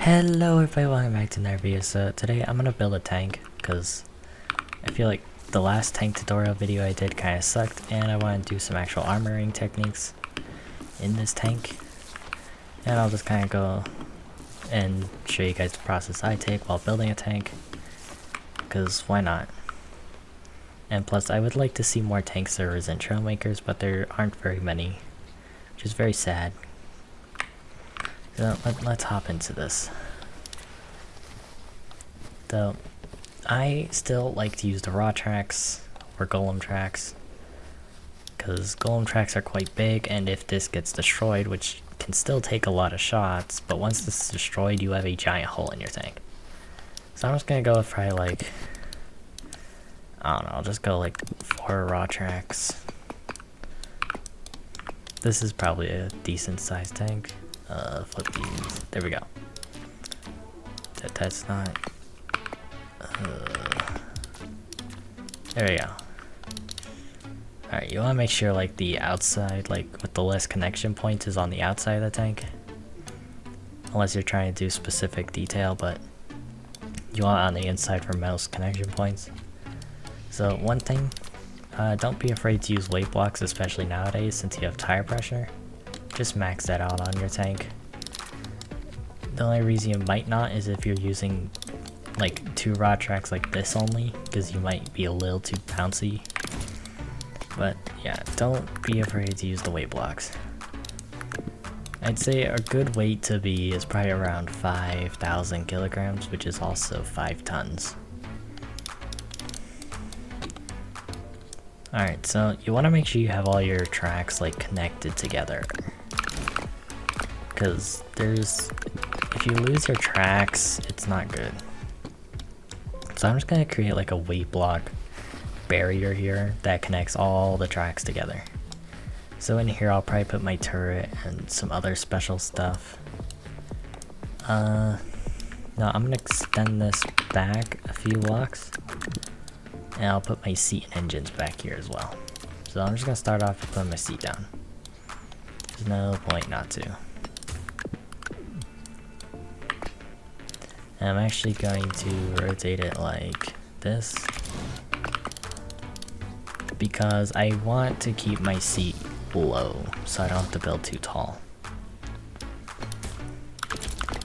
Hello everybody, welcome back to another video. So today I'm gonna build a tank because I feel like the last tank tutorial video I did kind of sucked, and I want to do some actual armoring techniques in this tank. And I'll just kind of go and show you guys the process I take while building a tank, because why not? And plus I would like to see more tank servers and Trailmakers, but there aren't very many, which is very sad. So let's hop into this. Though I still like to use the raw tracks or golem tracks, because golem tracks are quite big, and if this gets destroyed, which can still take a lot of shots, but once this is destroyed you have a giant hole in your tank. So I'm just gonna go with probably like, I don't know, I'll just go like 4 raw tracks. This is probably a decent sized tank. Flip these. There we go. That's not. There we go. Alright, you want to make sure like the outside, like with the less connection points, is on the outside of the tank. Unless you're trying to do specific detail, but you want it on the inside for most connection points. So one thing, don't be afraid to use weight blocks, especially nowadays since you have tire pressure. Just max that out on your tank. The only reason you might not is if you're using like 2 raw tracks like this only, because you might be a little too bouncy. But yeah, don't be afraid to use the weight blocks. I'd say a good weight to be is probably around 5,000 kilograms, which is also 5 tons. Alright, so you want to make sure you have all your tracks like connected together. Because if you lose your tracks, it's not good. So I'm just going to create like a weight block barrier here that connects all the tracks together. So in here I'll probably put my turret and some other special stuff. Now I'm going to extend this back a few blocks. And I'll put my seat and engines back here as well. So I'm just going to start off with putting my seat down. There's no point not to. And I'm actually going to rotate it like this, because I want to keep my seat low so I don't have to build too tall.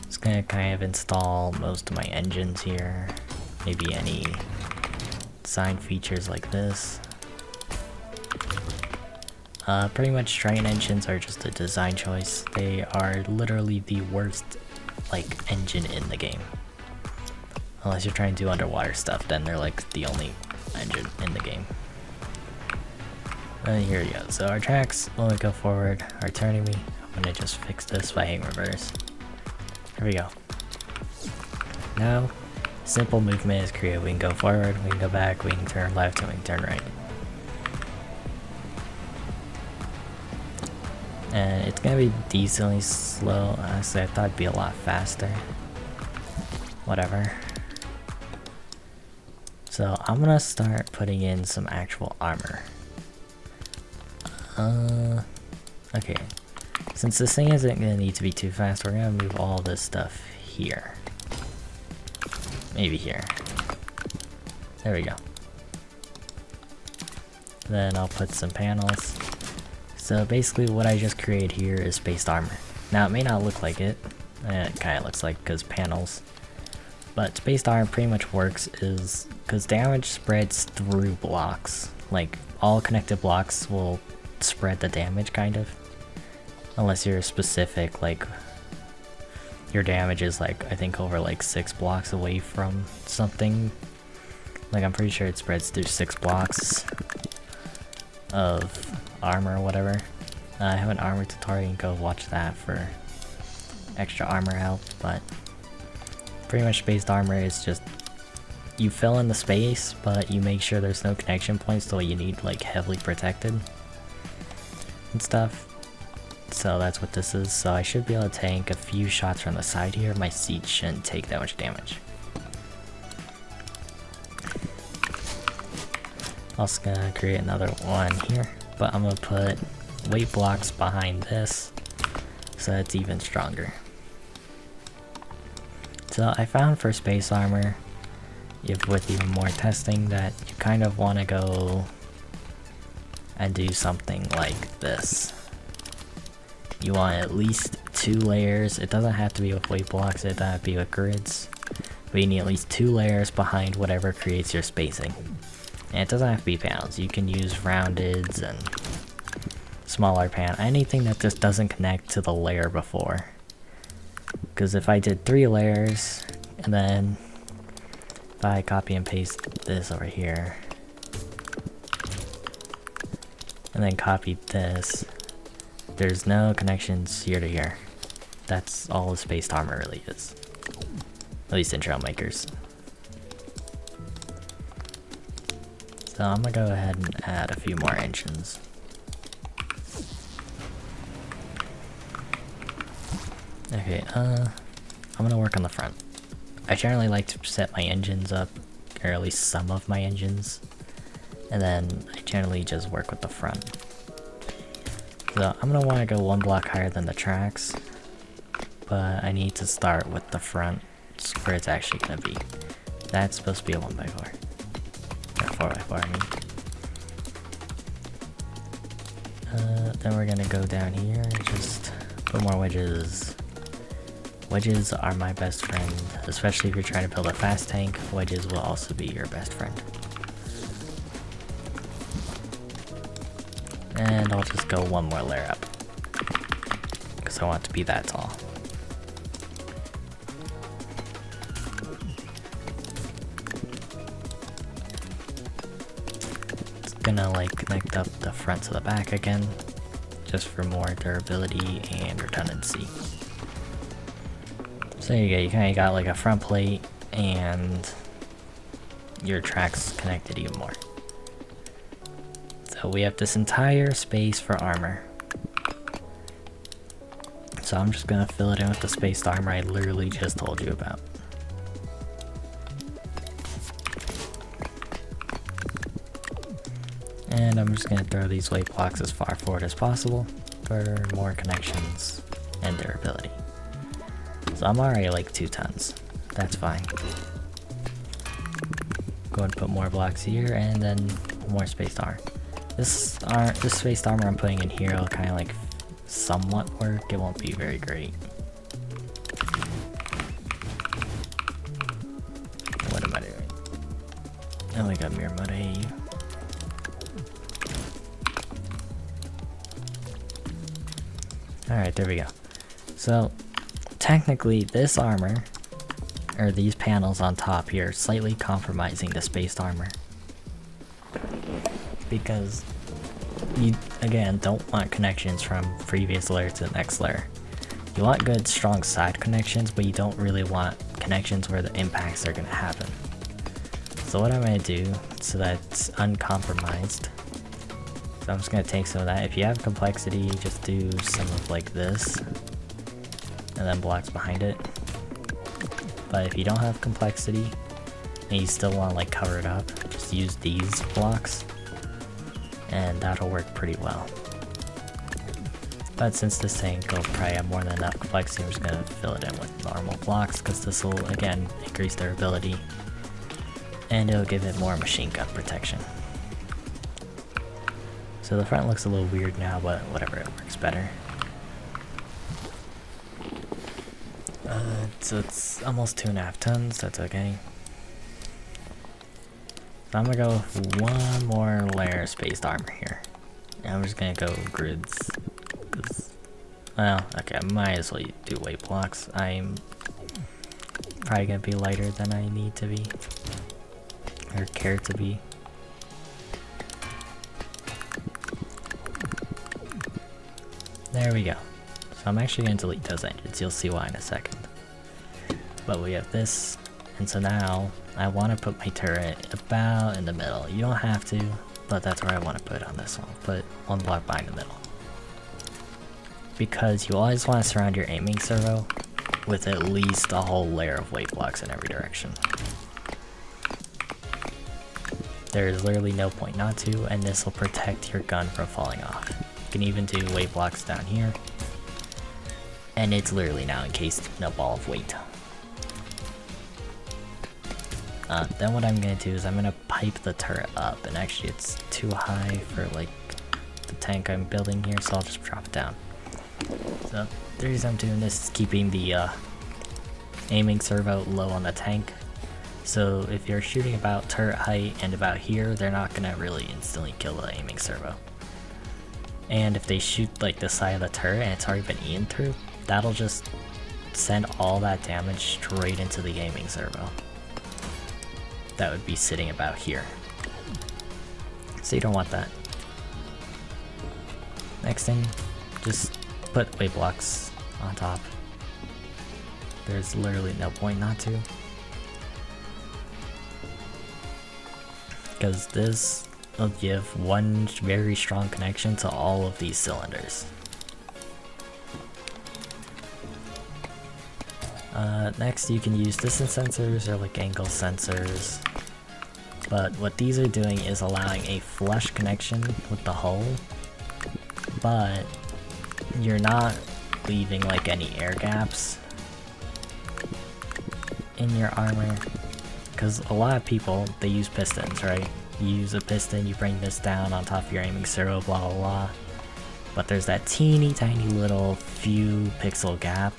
Just gonna kind of install most of my engines here, maybe any design features like this. Pretty much train engines are just a design choice. They are literally the worst like engine in the game. Unless you're trying to do underwater stuff, then they're like the only engine in the game. Here we go. So our tracks, when we go forward, are turning me. I'm gonna just fix this by hitting reverse. Here we go. Now, simple movement is created. We can go forward, we can go back, we can turn left, and we can turn right. And it's gonna be decently slow. Honestly, I thought it'd be a lot faster. Whatever. So I'm gonna start putting in some actual armor. Okay. Since this thing isn't gonna need to be too fast, we're gonna move all this stuff here. Maybe here. There we go. Then I'll put some panels. So basically what I just created here is spaced armor. Now it may not look like it. It kind of looks like because panels. But spaced armor pretty much works is because damage spreads through blocks. Like all connected blocks will spread the damage kind of. Unless you're specific, like your damage is like I think over like 6 blocks away from something. Like I'm pretty sure it spreads through 6 blocks of armor or whatever. I have an armor tutorial, you can go watch that for extra armor help, but pretty much spaced armor is just you fill in the space, but you make sure there's no connection points so you need like heavily protected and stuff. So that's what this is. So I should be able to tank a few shots from the side here. My seat shouldn't take that much damage. Also gonna create another one here, but I'm gonna put weight blocks behind this so it's even stronger. So I found for space armor, with even more testing, that you kind of want to go and do something like this. You want at least 2 layers. It doesn't have to be with weight blocks, it doesn't have to be with grids. But you need at least 2 layers behind whatever creates your spacing. And it doesn't have to be panels. You can use roundeds and smaller pan, anything that just doesn't connect to the layer before. Because if I did 3 layers, and then if I copy and paste this over here, and then copy this, there's no connections here to here. That's all the spaced armor really is. At least in Trailmakers. So I'm gonna go ahead and add a few more engines. Okay, I'm gonna work on the front. I generally like to set my engines up, or at least some of my engines, and then I generally just work with the front. So I'm gonna want to go 1 block higher than the tracks, but I need to start with the front, where it's actually gonna be. That's supposed to be a 1x4. Or 4x4, I mean. Then we're gonna go down here and just put more wedges. Wedges are my best friend, especially if you're trying to build a fast tank. Wedges will also be your best friend. And I'll just go 1 more layer up, because I want it to be that tall. It's gonna like connect up the front to the back again, just for more durability and redundancy. So there you go, you kinda got like a front plate and your tracks connected even more. So we have this entire space for armor. So I'm just gonna fill it in with the spaced armor I literally just told you about. And I'm just gonna throw these weight blocks as far forward as possible for more connections and durability. So I'm already like 2 tons. That's fine. Go and put more blocks here and then more spaced armor. This spaced armor I'm putting in here will kind of like somewhat work. It won't be very great. What am I doing? Oh my god, mirror mode, I hate you. Alright, there we go. So, technically this armor, or these panels on top here, are slightly compromising the spaced armor. Because you, again, don't want connections from previous layer to the next layer. You want good, strong side connections, but you don't really want connections where the impacts are going to happen. So what I'm going to do, so that it's uncompromised, so I'm just going to take some of that. If you have complexity, just do some of like this, and then blocks behind it. But if you don't have complexity, and you still want to like cover it up, just use these blocks, and that'll work pretty well. But since this tank will probably have more than enough complexity, I'm just going to fill it in with normal blocks, because this will, again, increase their ability, and it'll give it more machine gun protection. So the front looks a little weird now, but whatever, it works better. So it's almost 2.5 tons, that's okay. So I'm gonna go with 1 more layer of spaced armor here. And I'm just gonna go grids. Well, okay, I might as well do weight blocks. I'm probably gonna be lighter than I need to be, or care to be. There we go. So I'm actually gonna delete those engines, you'll see why in a second. But we have this, and so now I want to put my turret about in the middle. You don't have to, but that's where I want to put it on this one. Put 1 block behind the middle. Because you always want to surround your aiming servo with at least a whole layer of weight blocks in every direction. There is literally no point not to, and this will protect your gun from falling off. You can even do weight blocks down here, and it's literally now encased in a ball of weight. Then what I'm gonna do is I'm gonna pipe the turret up, and actually it's too high for like the tank I'm building here, so I'll just drop it down. So the reason I'm doing this is keeping the aiming servo low on the tank. So if you're shooting about turret height and about here, they're not gonna really instantly kill the aiming servo. And if they shoot like the side of the turret and it's already been eaten through, that'll just send all that damage straight into the aiming servo. That would be sitting about here. So you don't want that. Next thing, just put weight blocks on top. There's literally no point not to. Because this will give one very strong connection to all of these cylinders. Next you can use distance sensors or like angle sensors. But what these are doing is allowing a flush connection with the hull, but you're not leaving like any air gaps in your armor. Because a lot of people, they use pistons, right? You use a piston, you bring this down on top of your aiming servo, blah blah blah. But there's that teeny tiny little few pixel gap,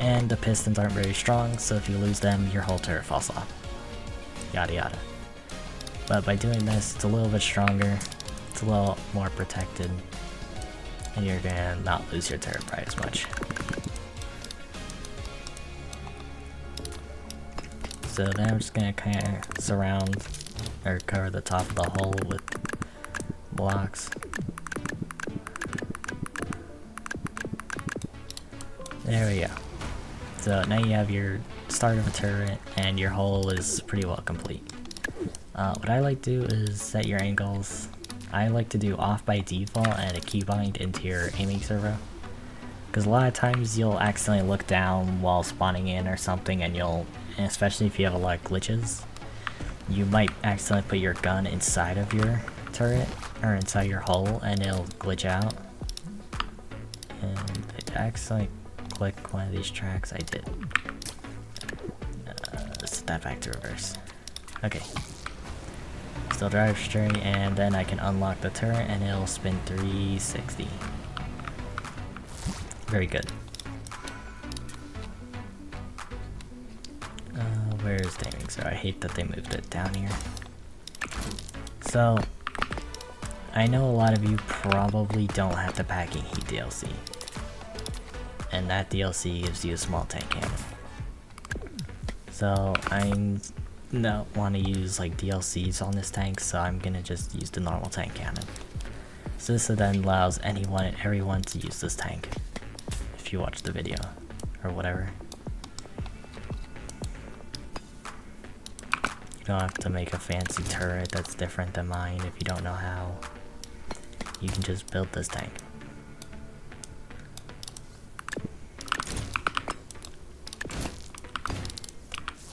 and the pistons aren't very strong, so if you lose them, your whole turret falls off. Yada yada. But by doing this, it's a little bit stronger, it's a little more protected, and you're gonna not lose your turret by as much. So then I'm just gonna kinda surround or cover the top of the hull with blocks. There we go. So now you have your start of a turret and your hull is pretty well complete. What I like to do is set your angles. I like to do off by default and a keybind into your aiming servo. Because a lot of times you'll accidentally look down while spawning in or something, and especially if you have a lot of glitches, you might accidentally put your gun inside of your turret or inside your hull and it'll glitch out. And I accidentally click one of these tracks. I did. Let's set that back to reverse. Okay. Still drive straight, and then I can unlock the turret and it'll spin 360. Very good. Where's the aiming servo? I hate that they moved it down here. So, I know a lot of you probably don't have the Packing Heat DLC. And that DLC gives you a small tank cannon. So, I don't want to use like DLCs on this tank, so I'm gonna just use the normal tank cannon. So this then allows anyone and everyone to use this tank. If you watch the video, or whatever. You don't have to make a fancy turret that's different than mine if you don't know how. You can just build this tank.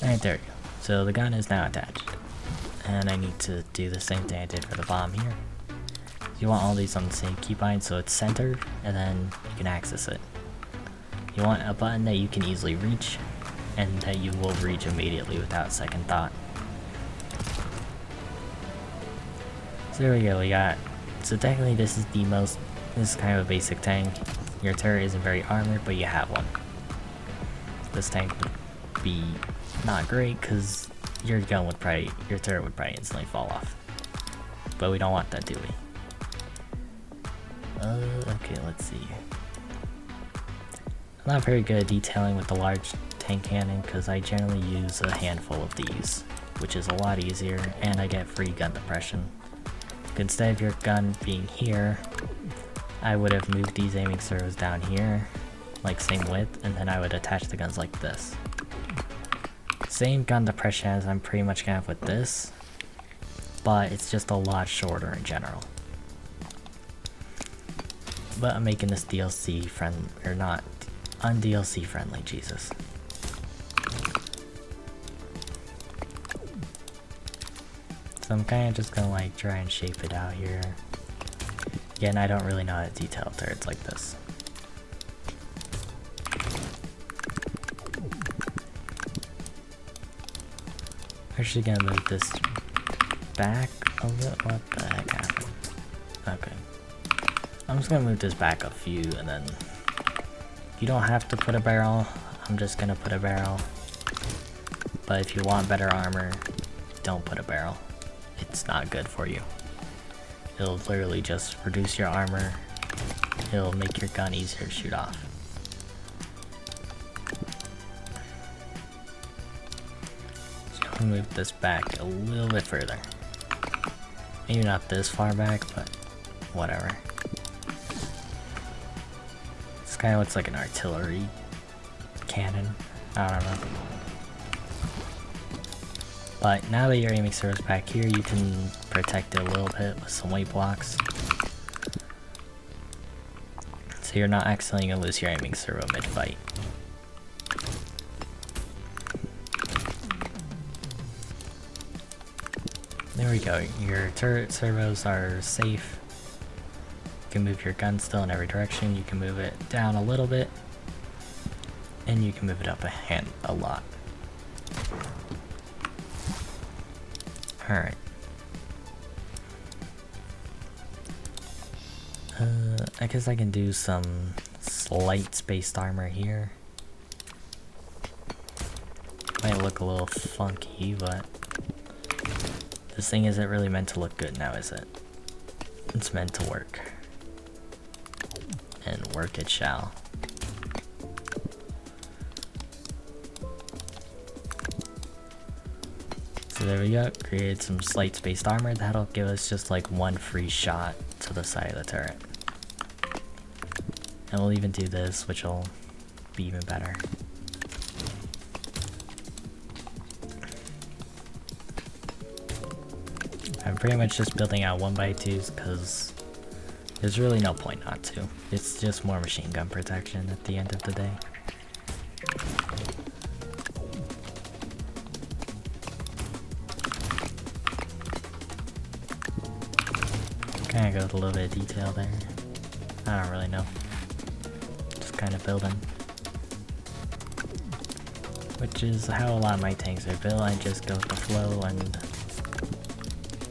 Alright, there we go. So the gun is now attached. And I need to do the same thing I did for the bomb here. You want all these on the same keybind so it's centered, and then you can access it. You want a button that you can easily reach, and that you will reach immediately without second thought. So there we go, so technically this is kind of a basic tank. Your turret isn't very armored, but you have one. This tank would be not great, because your turret would probably instantly fall off. But we don't want that, do we? Okay, let's see. I'm not very good at detailing with the large tank cannon because I generally use a handful of these, which is a lot easier, and I get free gun depression. Instead of your gun being here, I would have moved these aiming servos down here, like same width, and then I would attach the guns like this. Same gun depression as I'm pretty much gonna have with this, but it's just a lot shorter in general. But I'm making this DLC friendly, or not, un-DLC friendly, Jesus. So I'm kinda just gonna like try and shape it out here. Again, I don't really know how to detail turrets like this. Actually gonna move this back a little. What the heck happened? Okay. I'm just gonna move this back a few, and then you don't have to put a barrel. I'm just gonna put a barrel. But if you want better armor, don't put a barrel. It's not good for you. It'll literally just reduce your armor. It'll make your gun easier to shoot off. So I'll move this back a little bit further. Maybe not this far back, but whatever. This kind of looks like an artillery cannon. I don't know. But now that your aiming servo's back here, you can protect it a little bit with some weight blocks. So you're not accidentally gonna lose your aiming servo mid-fight. There we go, your turret servos are safe. You can move your gun still in every direction, you can move it down a little bit, and you can move it up a lot. Alright. I guess I can do some slight spaced armor here. Might look a little funky, but this thing isn't really meant to look good now, is it? It's meant to work. And work it shall. So there we go, created some slight spaced armor. That'll give us just like one free shot to the side of the turret. And we'll even do this, which will be even better. I'm pretty much just building out 1x2s because there's really no point not to. It's just more machine gun protection at the end of the day. Kinda go with a little bit of detail there. I don't really know. Just kinda building. Which is how a lot of my tanks are built. I just go with the flow and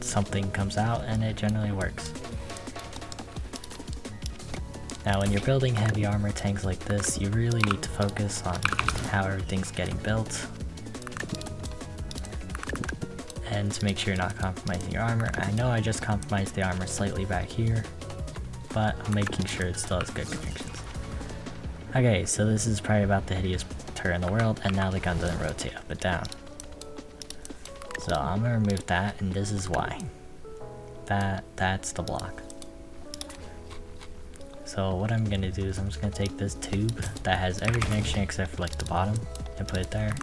something comes out and it generally works. Now when you're building heavy armor tanks like this, you really need to focus on how everything's getting built. And to make sure you're not compromising your armor. I know I just compromised the armor slightly back here, but I'm making sure it still has good connections. Okay, so this is probably about the hideous turret in the world, and now the gun doesn't rotate up and down. So I'm gonna remove that, and this is why. That's the block. So what I'm gonna do is I'm just gonna take this tube that has every connection except for like the bottom, and put it there.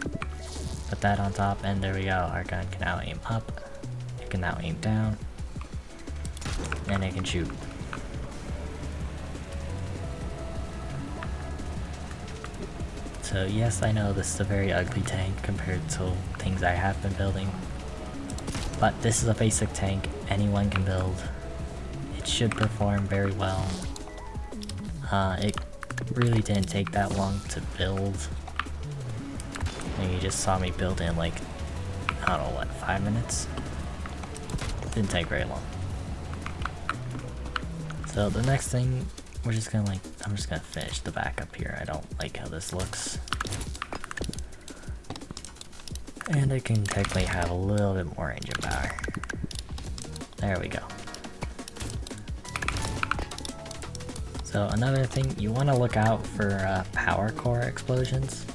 Put that on top, and there we go. Our gun can now aim up. It can now aim down. And it can shoot. So yes, I know this is a very ugly tank compared to things I have been building. But this is a basic tank anyone can build. It should perform very well. It really didn't take that long to build. And you just saw me build in like, I don't know what, 5 minutes? Didn't take very long. So the next thing, we're just gonna I'm just gonna finish the back up here. I don't like how this looks. And it can technically have a little bit more engine power. There we go. So another thing, you want to look out for power core explosions.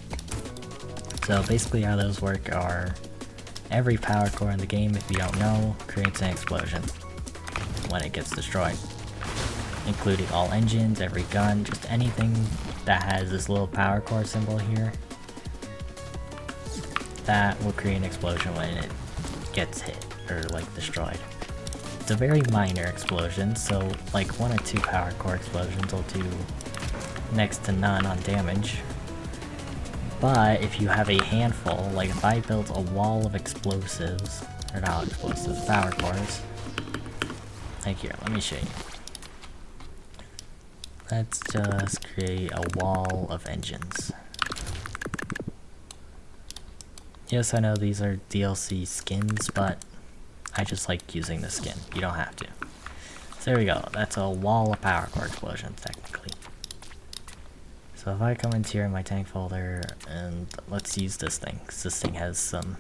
So basically how those work are, every power core in the game, if you don't know, creates an explosion when it gets destroyed. Including all engines, every gun, just anything that has this little power core symbol here. That will create an explosion when it gets hit, or like destroyed. It's a very minor explosion, so like 1 or 2 power core explosions will do next to none on damage. But if you have a handful, like if I built a wall of explosives, or not explosives, power cores. Like here, let me show you. Let's just create a wall of engines. Yes, I know these are DLC skins, but I just like using the skin. You don't have to. So there we go. That's a wall of power core explosions, technically. So if I come into here in my tank folder, and let's use this thing, because this thing has some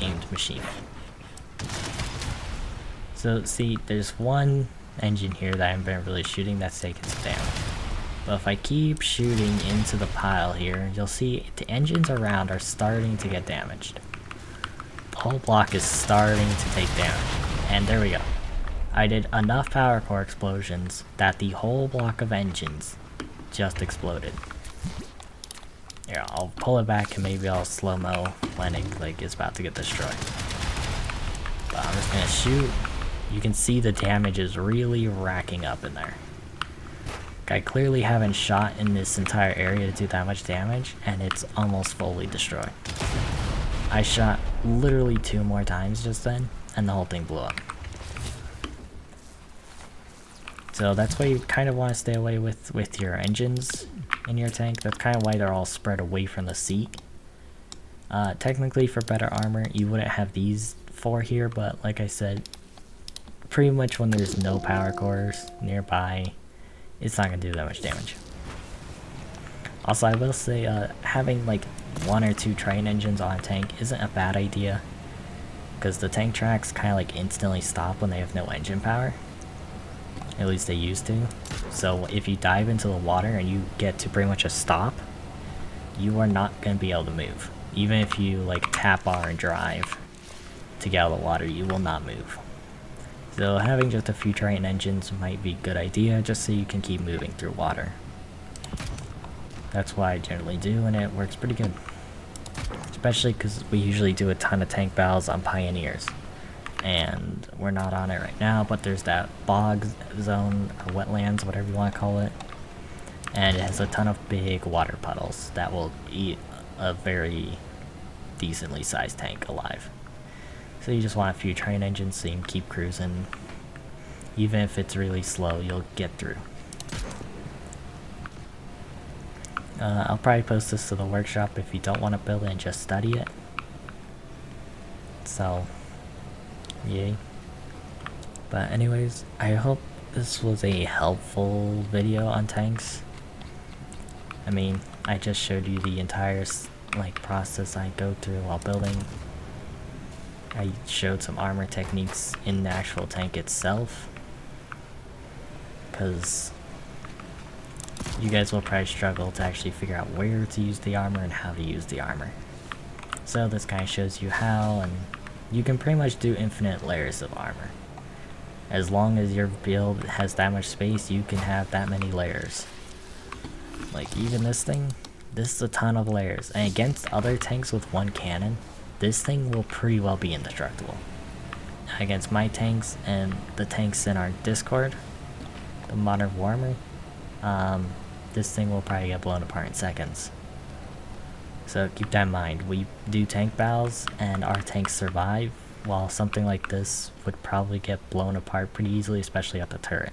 aimed machine. So see, there's one engine here that I haven't been really shooting that's taking some damage. But if I keep shooting into the pile here, you'll see the engines around are starting to get damaged. The whole block is starting to take damage. And there we go. I did enough power core explosions that the whole block of engines just exploded. Here, I'll pull it back and maybe I'll slow-mo when it is about to get destroyed. But I'm just gonna shoot. You can see the damage is really racking up in there. I clearly haven't shot in this entire area to do that much damage, and it's almost fully destroyed. I shot literally 2 more times just then, and the whole thing blew up. So that's why you kind of want to stay away with your engines in your tank. That's kind of why they're all spread away from the seat. Technically, for better armor, you wouldn't have these 4 here, but like I said, pretty much when there's no power cores nearby, it's not going to do that much damage. Also, I will say, having like 1 or 2 train engines on a tank isn't a bad idea, because the tank tracks kind of like instantly stop when they have no engine power. At least they used to. So if you dive into the water and you get to pretty much a stop, you are not going to be able to move. Even if you like tap R and drive to get out of the water, you will not move. So having just a few train engines might be a good idea, just so you can keep moving through water. That's what I generally do, and it works pretty good. Especially because we usually do a ton of tank battles on Pioneers. And we're not on it right now, but there's that bog zone, or wetlands, whatever you want to call it. And it has a ton of big water puddles that will eat a very decently sized tank alive. So you just want a few train engines so you can keep cruising. Even if it's really slow, you'll get through. I'll probably post this to the workshop if you don't want to build it and just study it. So, yay. But anyways, I hope this was a helpful video on tanks. I mean, I just showed you the entire process I go through while building. I showed some armor techniques in the actual tank itself, because you guys will probably struggle to actually figure out where to use the armor and how to use the armor. So this kind of shows you how, and you can pretty much do infinite layers of armor. As long as your build has that much space, you can have that many layers. Like even this thing, this is a ton of layers, and against other tanks with 1 cannon, this thing will pretty well be indestructible. Against my tanks and the tanks in our Discord, the Modern Warmer, this thing will probably get blown apart in seconds. So keep that in mind. We do tank battles and our tanks survive, while something like this would probably get blown apart pretty easily, especially at the turret.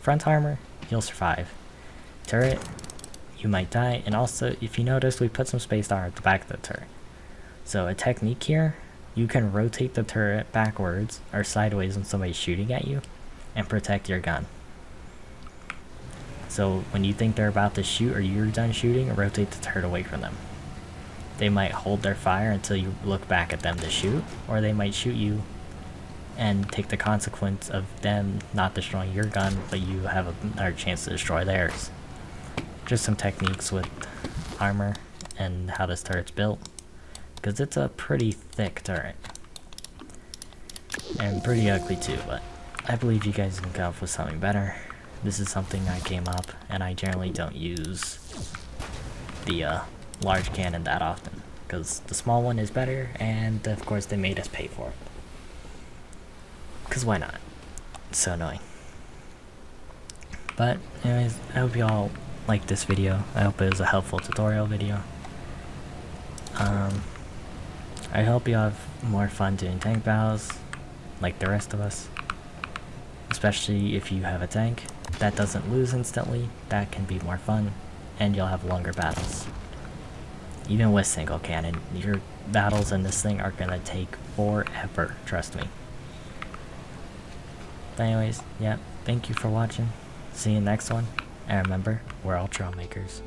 Front armor, you'll survive. Turret, you might die, and also if you notice, we put some spaced armor at the back of the turret. So a technique here, you can rotate the turret backwards or sideways when somebody's shooting at you and protect your gun. So when you think they're about to shoot or you're done shooting, rotate the turret away from them. They might hold their fire until you look back at them to shoot, or they might shoot you and take the consequence of them not destroying your gun, but you have a better chance to destroy theirs. Just some techniques with armor and how this turret's built, because it's a pretty thick turret. And pretty ugly too, but I believe you guys can come up with something better. This is something I came up, and I generally don't use the large cannon that often, because the small one is better, and of course they made us pay for it. Because why not? It's so annoying. But anyways, I hope you all liked this video. I hope it was a helpful tutorial video. I hope you have more fun doing tank battles like the rest of us, especially if you have a tank that doesn't lose instantly. That can be more fun, and you'll have longer battles. even with single cannon, your battles in this thing are gonna take forever, trust me. But anyways, yeah, thank you for watching. See you next one, and remember, we're all Trailmakers.